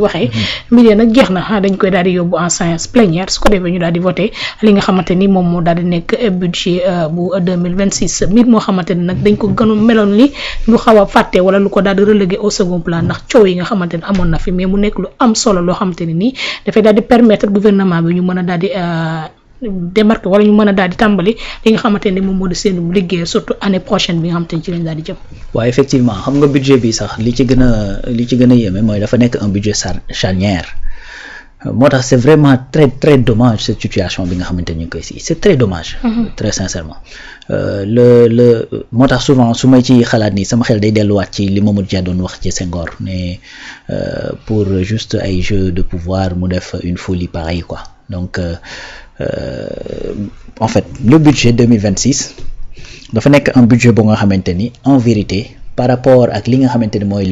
waxee mbir nag jeex na dañ koy daal di yóbbu en séance plénière su ko defee ñu daal di voté li nga xamante ni moom moo daal di nekk budget bu 2026 mbir moo xamante ni nag dañ ko gën a meloon li lu xaw a fàtte wala lu ko daal di relégué au second plan ndax coow yi nga xamante ni amoon na fi mais mu nekk lu am solo loo xamante ni nii dafay daal di permettre gouvernement bi ñu mën a daal di démarquer wala ñu mën a daal di tàmbali li nga xamante ni moom moo di seen liggéey surtout année prochaine bi nga xamante ni ci lañ daal di jëm. waaw effectivement xam nga budget bi sax li ci gën a yéeme mooy dafa nekk un budget charnière moo tax c'est vraiment très très dommage cette situation bi nga xamante ni ñu ngi koy si c'est très dommage. Très sincèrement moo tax souvent su may ci xalaat nii sama xel day delluwaat ci li Mamadou Dia doon wax ci Senghor ne pour juste ay jeu de pouvoir mu def une folie pareille quoi donc. En fait le budget 2026 dafa nekk un budget bu nga xamante ni en vérité par rapport ak li nga xamante ni mooy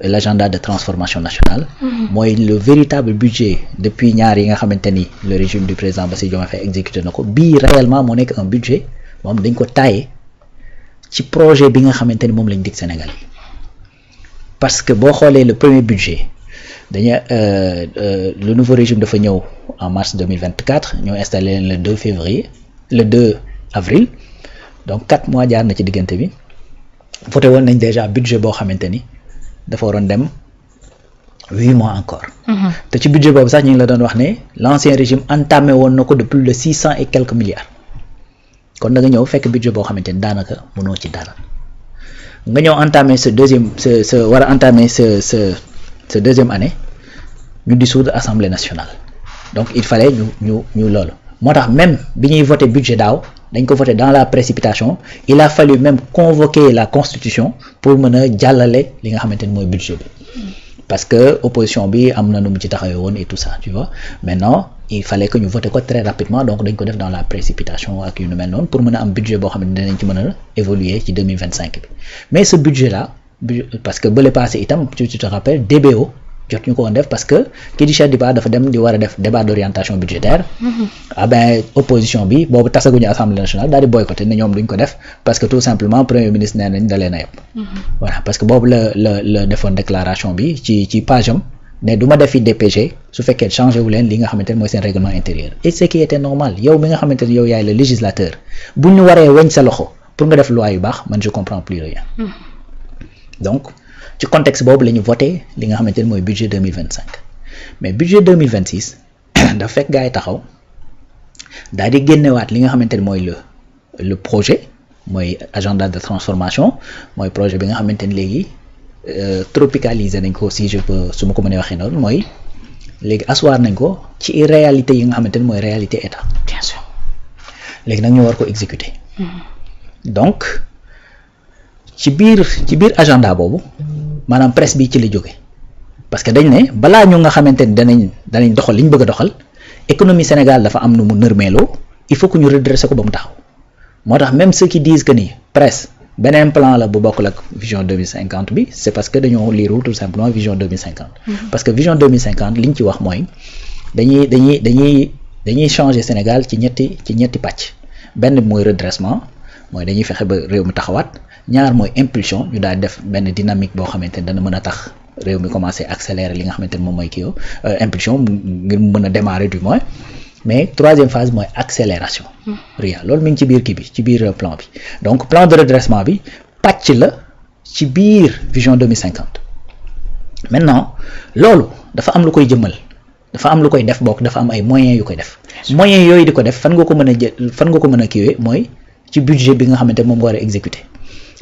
l'agenda de transformation nationale mooy le véritable budget depuis ñaar yi nga xamante ni le régime du président Bassirou Diomaye Faye exécuté na ko bii réellement moo nekk un budget moom dañ ko taillé ci projet bi nga xamante ni moom lañ dig Sénégal yi parce que boo xoolee le premier budget dañu le nouveau régime dafa ñëw en mars 2024 ñoo installé leen le 2 avril donc 4 mois jaar na ci diggante bi voté woon nañ déjà budget boo xamante ni dafa waroon dem 8 mois encore te ci budget boobu sax ñu ngi la doon wax ne l'ancien régime entamé woon na ko de plus de 600 et quelques milliards kon da nga ñëw fekk budget boo xamante ni daanaka mënoo ci dara nga ñëw entamé war a entamé ce deuxième année ñu dissoudre Assemblée nationale donc il fallait ñu loolu moo tax même bi ñuy voté budget daaw dañ ko voté dans la précipitation il a fallu même convoquer la constitution pour mën a jàllale li nga xamante ni mooy budget bi parce que opposition bi am na nu mu ci taxawee woon et tout ça tu vois maintenant il fallait que ñu voté ko très rapidement donc dañ ko def dans la précipitation ak yu nu mel noonu pour mën a am budget boo xam ne dinañ ci mën a évoluer ci 2025 bi mais ce budget là parce que bële passé itam tu te rappelles DBO jot ñu ko woon def parce que kii di Cheikh Diba dafa dem di war a def débat d'orientation budgétaire opposition bi boobu tasaguñu Assemblée nationale daal di boycotté ne ñoom duñ ko def parce que tout simplement premier ministre nee nañ da leen a yëpp voilà parce que boobu la defoon déclaration bi ci page am ne du ma defi DPG su fekkee changé wu leen li nga xamante ne mooy seen règlement intérieur et ce qui était normal yow mi nga xamante ne yow yaay le législateur bu ñu waree weñ sa loxo pour nga def loi yu baax man je comprends plus rien donc ci contexte boobu la ñu voté li nga xamante ne mooy budget 2025 mais budget 2026 dafa fekk gars yi taxaw daal di génnewaat li nga xamante ne mooy le projet mooy agenda de transformation mooy projet bi nga xamante ni léegi tropicalisé nañ ko si je peux su ma ko mënee waxee noonu mooy léegi asseoir nañ ko ci réalité yi nga xamante ni mooy réalité état bien sûr léegi nag ñu war ko exécuter donc ci biir agenda boobu maanaam presse bi ci la jóge parce que dañ ne balaa ñu nga xamante ni danañ doxal li ñu bëgg a doxal économie Sénégal dafa am nu mu nërmeeloo il faut que ñu redresser ko ba mu taxaw moo tax même ceux qui disent que ni presse beneen plan la bu bokkul ak vision 2050 bi c'est parce que dañoo liiru tout simplement vision 2050 parce que vision 2050 li ñu ci wax mooy dañuy changer Sénégal ci ñetti pàcc benn bi mooy redressement mooy dañuy fexe ba réew mi taxawaat ñaar mooy impulsion ñu daal def benn dynamique boo xamante ni dana mën a tax réew mi commencer accélérer li nga xamante ni moom mooy kii impulsion ngir mu mën a démarrer du moins mais troisième phase mooy accélération loolu mi ngi ci biir kii bi ci biir plan bi donc plan de redressement bi pàcc la ci biir vision 2050 maintenant loolu dafa am lu koy jëmmal dafa am lu koy def bokk dafa am ay moyens yu koy def moyens yooyu di ko def fan nga ko mën a kiiwee mooy ci budget bi nga xamante moom nga war a exécuter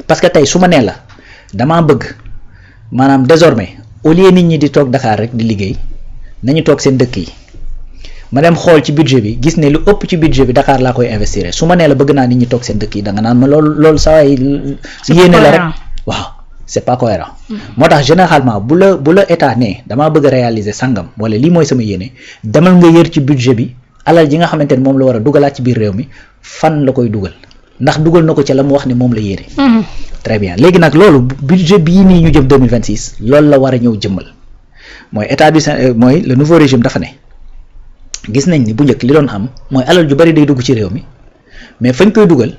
parce que tey su ma nee la damaa bëgg maanaam désormais au lieu nit ñi di toog Dakar rek di liggéey nañu toog seen dëkk yi ma dem xool ci budget bi gis ne lu ëpp ci budget bi Dakar laa koy investir su ma nee la bëgg naa nit ñi toog seen dëkk yi da nga naan ma loolu saa yi yéene la rek waaw c'est pas cohérent moo tax généralement bu la état ne damaa bëgg a réaliser sangam wala lii mooy sama yéene demal nga yër ci budget bi alal ji nga xamante ne moom la war a dugalaat ci biir réew mi fan la koy dugal ndax dugal na ko ca la mu wax ne moom la yéene très bien léegi nag loolu budget bii nii ñu jëm 2026 loolu la war a ñëw jëmmal mooy état du mooy le nouveau régime dafa ne gis nañ ni bu njëkk li doon am mooy alal ju bari day dugg ci réew mi mais fañ koy dugal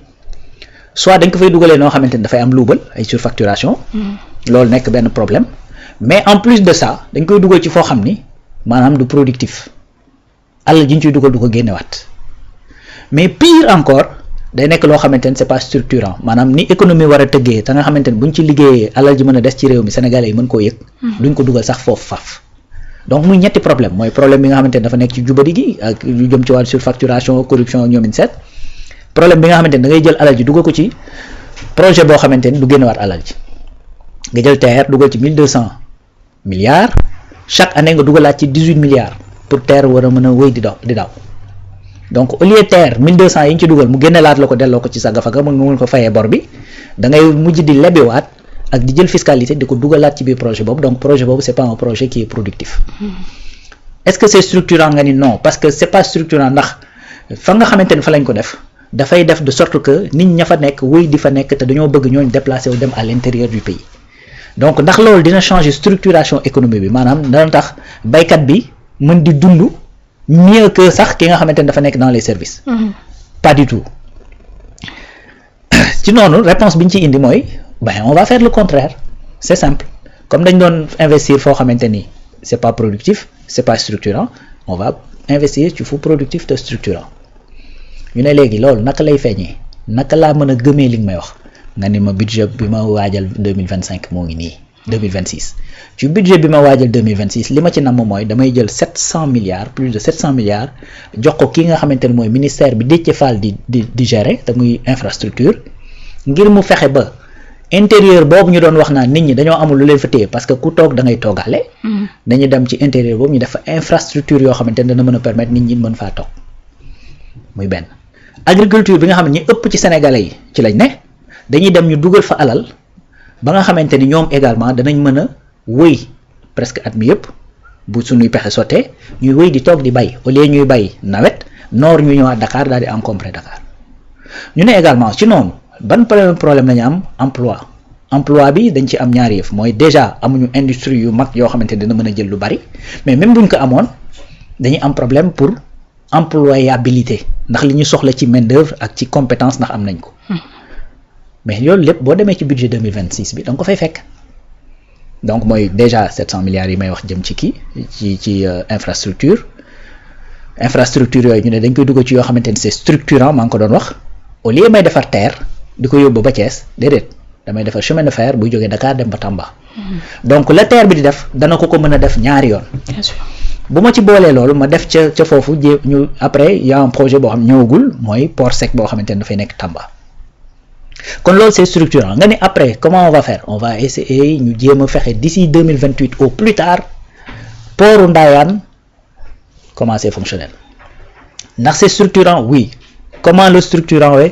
soit dañ ko fay dugalee noo xamante ni dafay am luubal ay surfacturation loolu nekk benn problème mais en plus de ça dañ koy dugal ci foo xam ni maanaam du productif alal ji ñu ciy dugal du ko génnewaat mais pire encore day nekk loo xamante ne c'est pas structurant maanaam ni économie war a tëggee te nga xamante ne buñ ci liggéeyee alal ji mën a des ci réew mi sénégalais yi mën koo yëg duñ ko dugal sax foofu faaf donc muy ñetti problème mooy problème bi nga xamante ne dafa nekk ci jubadi gi ak yu jëm ci wàllu surfacturation corruption ak ñoom in seet problème bi nga xamante ne da ngay jël alal ji dugal ko ci projet boo xamante ni du génnewaat alal ji nga jël TER dugal ci 1200 milliards chaque année nga dugalaat ci 18 milliards pour TER war a mën a wéy di daw donc au lieu TER 1200 yi ñu ci dugal mu génneelaat la ko delloo ko ci sa gafaga mu mun ko fayee bor bi da ngay mujj di lebiwaat ak di jël fiscalité di ko dugalaat ci biir projet boobu donc projet boobu c'est pas un projet qui est productif est-ce que c'est structurant nga ni non parce que c'est pas structurant ndax fa nga xamante ni fa lañ ko def dafay def de sorte que nit ña fa nekk wéy di fa nekk te dañoo bëgg ñooñu déplacer wu dem à l'intérieur du pays donc ndax loolu dina changer structuration économique bi maanaam dana tax baykat bi mën di dund mieux que sax ki nga xamante ni dafa nekk dans les services pas du tout ci noonu réponse bi ñu ci indi mooy ben on va faire le contraire c'est simple comme dañ doon investir foo xamante ni c'est pas productif c'est pas structurant on va investir ci fu productif te structurant ñu ne léegi loolu naka lay feeñee naka laa mën a gëmee li nga may wax nga ni ma budget bi ma waajal 2025 moo ngi nii 2026 ci budget bi ma waajal 2026 li ma ci namm mooy damay jël 700 milliards plus de 700 milliards jox ko ki nga xamante ne mooy ministère bi Déthié Fall di gérer te muy infrastructure ngir mu fexe ba intérieur boobu ñu doon wax naan nit ñi dañoo amul lu leen fa téye parce que ku toog da ngay toogaale dañuy dem ci intérieur boobu ñu def fa infrastructure yoo xamante ne dana mën a permettre nit ñi mën faa toog muy benn agriculture bi nga xam ne ñi ëpp ci sénégalais yi ci lañ ne dañuy dem ñu dugal fa alal ba nga xamante ni ñoom également danañ mën a wëy presque at mi yëpp bu suñuy pexe sottee ñuy wëy di toog di bay au lieu ñuy bay nawet noor ñu ñëwaat Dakar daal di encombrer Dakar ñu ne également ci noonu ban problème la ñu am emploi bi dañ ci am ñaari yëf mooy déjà amuñu industrie yu mag yoo xamante ne dina mën a jël lu bari mais même buñ ko amoon dañuy am problème pour employabilité ndax li ñu soxla ci main d'œuvre ak ci compétence ndax am nañ ko mais loolu lépp boo demee ci budget 2026 bi da nga ko fay fekk donc mooy déjà 700 milliards yi may wax jëm ci kii ci infrastructure yooyu ñu ne dañ koy dugg ci yoo xamante ni c'est structurant maa ngi ko doon wax au lieu may defar terre di ko yóbbu ba Thiès déedéet damay defar chemin de fer buy jógee Dakar dem ba Tamba donc la terre bi di def dana ko mën a def ñaari yoon bu ma ci boolee loolu ma def ca foofu ñu après y a un projet boo xam ñëwagul mooy port sec boo xamante ne dafay nekk Tamba kon loolu c'est structurant nga ni après comment on va faire on va essayer ñu jéem a fexe d'ici 2028 au plus tard portu Ndayane commencer fonctionnel ndax c'est structurant oui comment le structurant we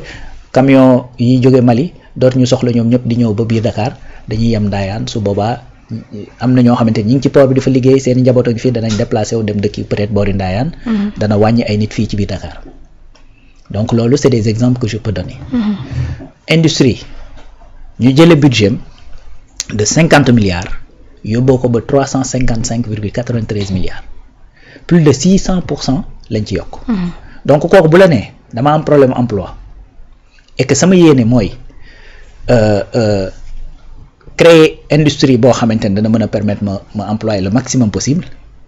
camion yi jóge Mali doot ñu soxla ñoom ñëpp di ñëw ba biir Dakar dañuy yem Ndayane su boobaa am na ñoo xamante ni ñi ngi ci port bi dafa liggéey seen njaboot ak fii danañ déplacé wu dem dëkki peut-être boori Ndayane dana wàññi ay nit fii ci biir Dakar donc loolu c'est des exemples que je peux donner industrie ñu jële budget de 50 milliards yóbboo ko ba 355,93 milliards plus de 600% lañ ci yokk donc kooku bu la nee dama am problème emploi et que sama yéene mooy créer industrie boo xamante ne dana mën a permettre ma employer le maximum possible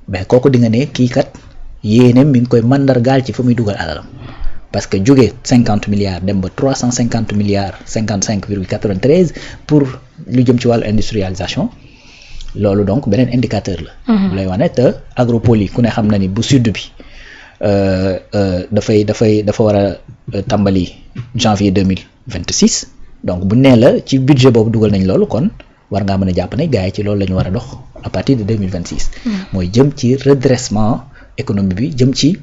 mais kooku di nga ne kii kat yéeneem mi ngi koy mandargaal ci fa muy dugal alalam parce que jógee 50 milliards dem ba 350 milliards 55,93 pour lu jëm ci wàllu industrialisation loolu donc beneen indicateur la. bu lay wane te Agropoli ku ne xam na ni bu sud bi dafa war a tàmbali janvier 2026 donc bu nee la ci budget boobu dugal nañ loolu kon war ngaa mën a jàpp ne gars yi ci loolu la ñu war a dox à partir de 2026. mooy jëm ci redressement économie bi jëm ci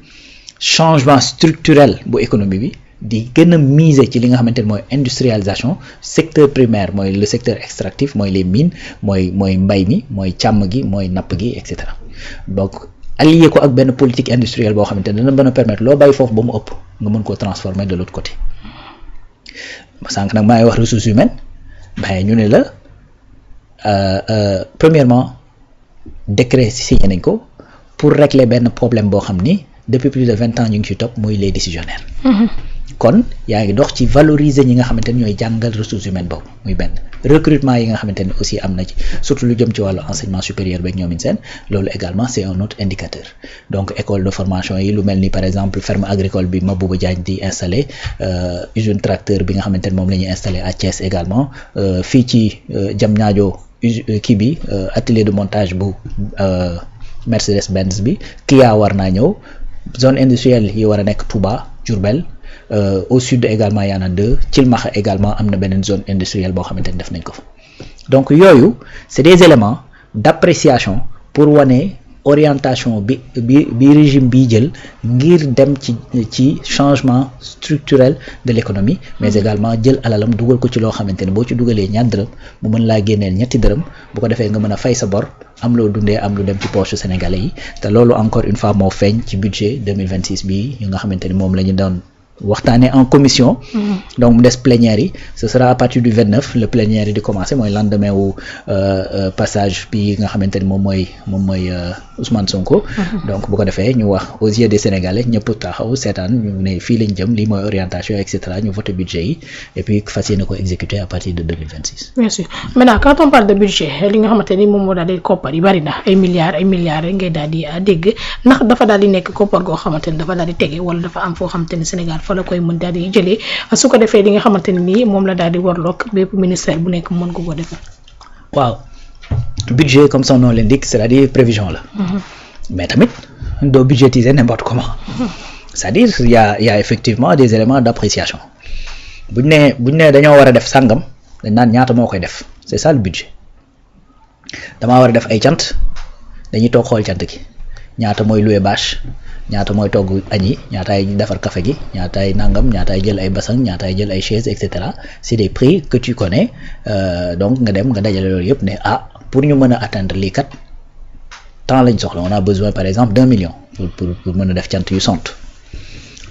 changement structurel bu économie bi di gën a miser ci li nga xamante ne mooy industrialisation secteur primaire mooy le secteur extractif mooy les mines mooy mbay mi mooy càmm gi mooy napp gi et cetera donc allié ko ak benn politique industrielle boo xamante ne dana mën a permettre loo bàyyi foofu ba mu ëpp nga mën koo transformer de l'autre côté sànq nag maa ngi wax ressources humaines mais ñu ne la premièrement décret signé nañ ko pour régler benn problème boo xam ni depuis plus de 20 ans ñu ngi ci topp mooy les décisionnaires kon yaa ngi dox ci valoriser ñi nga xamante ni ñooy jàngal ressources humaines boobu muy benn recrutement yi nga xamante ni aussi am na ci surtout lu jëm ci wàllu enseignement supérieur beeg ñoom seen loolu également c'est un autre indicateur donc école de formation yi lu mel ni par exemple ferme agricole bi Mabouba Diagne di installé usine tracteur bi nga xamante ni moom la ñuy installé à Thiès également fii ci Diamniadio kii bi atelier de montage bu Mercedes-Benz bi Kia war naa ñëw zone industrielle yi war a nekk Touba Diourbel au sud également y en a 2 Thilmakha également am na beneen zone industrielle boo xamante ni def nañ ko fa donc yooyu c'est des éléments d'appréciation pour wane orientation bi régime bi jël ngir dem ci changement structurel de l'économie mais également jël alalam dugal ko ci loo xamante ni boo ci dugalee ñaar dërëm mu mën laa génneel ñetti dërëm bu ko defee nga mën a fay sa bor am loo dundee am lu dem ci poche sénégalais yi te loolu encore une fois moo feeñ ci budget 2026 bii yi nga xamante ni moom la ñu doon waxtaanee en commission. Donc mu des plénière yi ce sera à partir du 29 le plénière yi di commencer mooy lendemain wu passage bi nga xamante ni moom mooy Ousmane Sonko. Donc bu ko defee ñu wax aux yeux des Sénégalais ñëpp taxaw seetaan ñu ne fii lañ jëm lii mooy orientation et cetera ñu voté budget yi et puis fas yéene ko exécuter à partir de 2026. Bien sûr maintenant quand on parle de budget li nga xamante ni moom moo daal di koppar yi bari na ay milliards rek ngay daal di dégg ndax dafa daal di nekk koppar goo xamante ni dafa daal di tege wala dafa am foo xamante ni Sénégal fa la koy mën daal di jëlee su ko defee li nga xamante ni nii moom la daal di warloog bépp ministère bu nekk mën ko defal. waaw budget comme son nom l'indique c'est-à-dire prévision la. mais tamit doo budgétiser n'importe comment. c'est-à-dire il y a effectivement des éléments d'appréciation buñ ne dañoo war a def sàngam dañ naan ñaata moo koy def c'est ça le budget damaa war a def ay cant dañuy toog xool cant gi ñaata mooy louer bâche ñaata mooy togg añ yi ñaataay defar café gi ñaataay nangam ñaataay jël ay basang ñaataay jël ay chaises et cetera c'est des prix que tu connais donc nga dem nga dajale loolu yëpp ne pour ñu mën a atteindre lii kat temps lañ soxla on a besoin par exemple d'1 million pour mën a def cant yu sont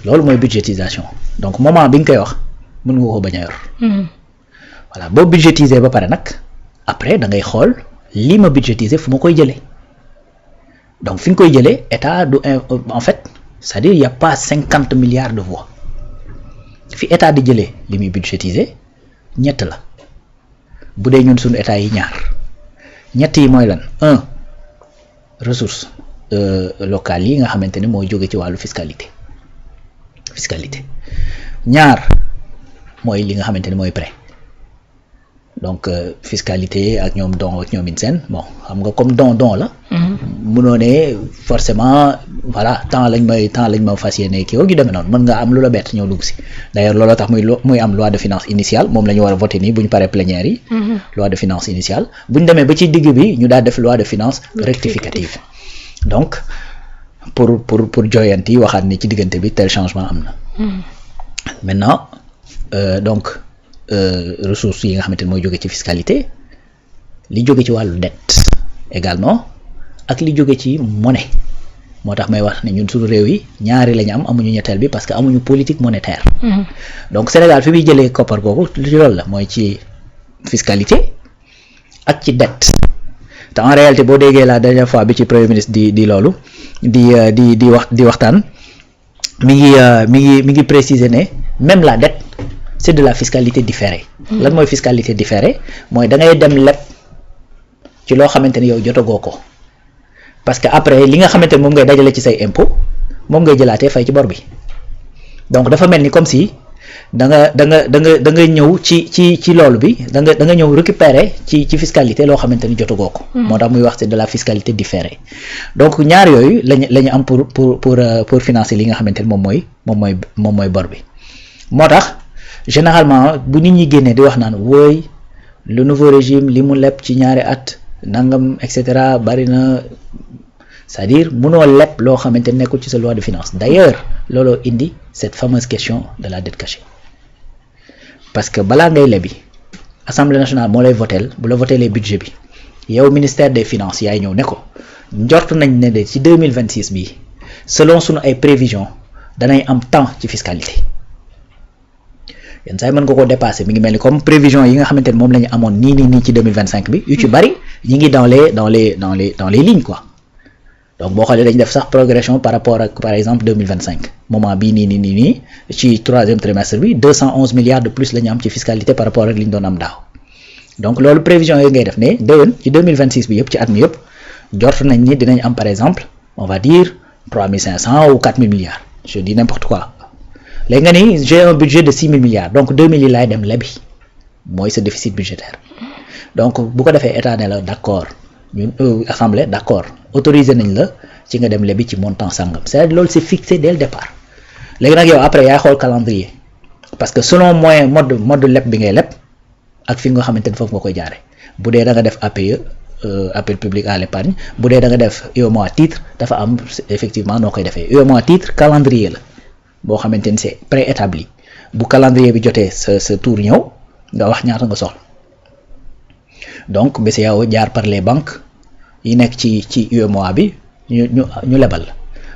loolu mooy budgétisation donc moment bi nga koy wax mën nga ko bañ a yor. voilà boo budgétiser ba pare nag après da ngay xool lii ma budgétiser fu ma koy jëlee. donc fi nga koy jëlee état du en fait c'est-à-dire il y a pas 50 milliards de voix fi état di jëlee li muy budgétiser ñett la bu dee ñun suñu état yi ñaar ñett yi mooy lan ressources locales yi nga xamante ni mooy jóge ci wàllu fiscalité ñaar mooy li nga xamante ni mooy prêt donc fiscalité ak ñoom don ak ñoom seen bon xam nga comme don la. mënoo ne forcément voilà temps lañ ma fas yéene kii yu demee noonu mën nga am lu la bett ñëw dugg si d'ailleurs looloo tax muy am loi de finances initiale moom la ñu war a voter nii bu ñu paree plénière yi. loi de finances initiale bu ñu demee ba ci digg bi ñu daal def loi de finances rectificative donc pour joyanti waxaat ni ci diggante bi tel changement am na. maintenant donc. Ressources yi nga xamante ne mooy jóge ci fiscalité li jóge ci wàllu dette également ak li jóge ci monnaie moo tax may wax ne ñun suñu réew yi ñaari la ñu am amuñu ñetteel bi parce que amuñu politique monétaire. donc Sénégal fi muy jëlee koppar googu ci loolu la mooy ci fiscalité ak ci dette te en réalité boo déggee la dernière fois bi ci premier ministre di loolu di waxtaan mi ngi préciser ne même la dette. c'est de la fiscalité différée. lan mooy fiscalité différée mooy da ngay dem leb ci loo xamante ni yow jotagoo ko parce que après li nga xamante ni moom ngay dajale ci say impôt moom ngay jëlaatee fay ci bor bi donc dafa mel ni comme si da nga ñëw ci loolu bi da nga ñëw récupérer ci fiscalité loo xamante ni jotagoo ko. moo tax muy wax c'est de la fiscalité différée donc ñaar yooyu lañu am pour financer li nga xamante ni moom mooy bor bi moo tax. généralement bu nit ñi génnee di wax naan wooy le nouveau régime li mu leb ci ñaari at nangam et cetera bari na c'est-à-dire mënoo leb loo xamante nekkul ci sa loi de finances d'ailleurs looloo indi cette fameuse question de la dette cachée parce que balaa ngay lebi assemblée nationale moo lay votel bu la votelee budget bi yow ministère des finances yaay ñëw ne ko njort nañ ne de ci 2026 bii selon sunu ay prévisions danay am temps ci fiscalité. yenn saa yi mën nga koo dépasser mi ngi mel ni comme prévision yi nga xamante ne moom la ñu amoon nii ci 2025 bi yu ci bari ñi ngi dans les lignes quoi donc boo xoolee dañu def sax progression par rapport ak par exemple 2025 moment bii nii ci troisième trimestre bi 211 milliards de plus la ñu am ci fiscalité par rapport ak li ñu doon am daaw donc loolu prévision yooyu ngay def ne déwén ci 2026 bi yëpp ci at mi yëpp jort nañ ni dinañ am par exemple on va dire 3500 ou 4000 milliards je dis n'importe quoi léegi nga ni j'ai un budget de 6000 milliards donc 2000 yi laay dem lebi mooy sa déficit budgétaire donc bu ko defee état ne la d'accord ñun assemblée d'accord autorisé nañ la ci nga dem lebi ci montant sangam c'est-à-dire loolu c'est fixé dès le départ léegi nag yow après yaay xool calendrier parce que selon moyen mode leb bi ngay leb ak fi nga xamante ni foofu nga koy jaare bu dee da nga def APE appel public à l'épargne bu dee da nga def UEMOA titre dafa am effectivement noo koy defee UEMOA titre calendrier la boo xamante ni c'est préétabli bu calendrier bi jotee sa tour ñëw nga wax ñaata nga soxla donc BCEAO jaar par les banques yi nekk ci UEMOA bi ñu lebal la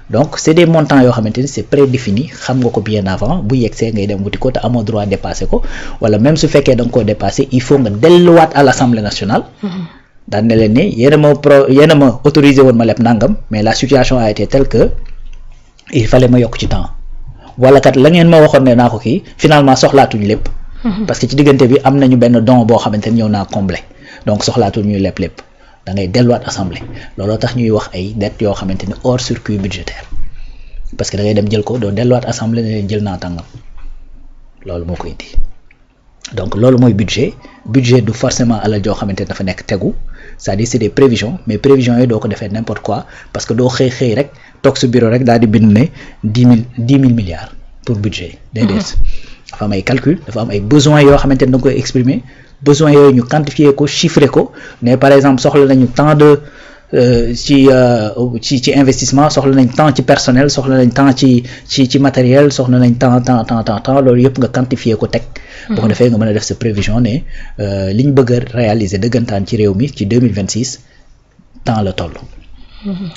donc c'est des montants yoo xamante ni c'est prédéfini xam nga ko bien avant bu yegsee ngay dem wuti ko te amoo droit dépasser ko wala même su fekkee da nga koo dépasser il faut nga delluwaat à l'Assemblée nationale daan ne leen ne yéen a ma autorisé woon ma leb nangam mais la situation a été telle que il fallait ma yokk ci temps wala kat la ngeen ma waxoon ne naa ko kii finalement soxlaatuñ lépp parce que ci diggante bi am nañu benn don boo xamante ni ñëw naa combler donc soxlaatuñ ñuy lépp da ngay delluwaat assemblée looloo tax ñuy wax ay dettes yoo xamante ni hors circuit budgétaire parce que da ngay dem jël ko doo delluwaat assemblée ne leen jël naa tàngam loolu moo koy indi donc loolu mooy budget du forcément alal joo xamante ni dafa nekk tegu c'est-à-dire c'est des prévisions mais prévisions yooyu doo ko defee n'importe quoi parce que doo xëy rek toog su bureau rek daal di bind ne 10 000 milliards pour budget déedéet dafa am ay calcul dafa am ay besoins yoo xamante ni da nga koy exprimer besoins yooyu ñu quantifier ko chiffrer ko ne par exemple soxla nañu tant de ci investissement soxla nañ temps ci personnel soxla nañ temps ci matériel soxla nañ temps loolu yëpp nga quantifier ko teg boo ko defee nga mën a def sa prévision ne li ñu bëgg a réaliser dëggantaan ci réew mi ci 2026 temps la toll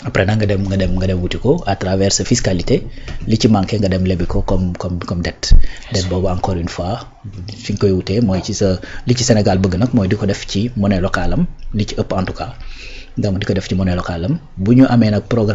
après nag nga dem wuti ko à travers sa fiscalité li ci manqué nga dem lebi ko comme dette boobu encore une fois fi nga koy wutee mooy ci sa li ci Sénégal bëgg nag mooy di ko def ci monnaie locale am li ci ëpp en tout cas donc di ko def ci monnaie locale am bu ñu amee nag programme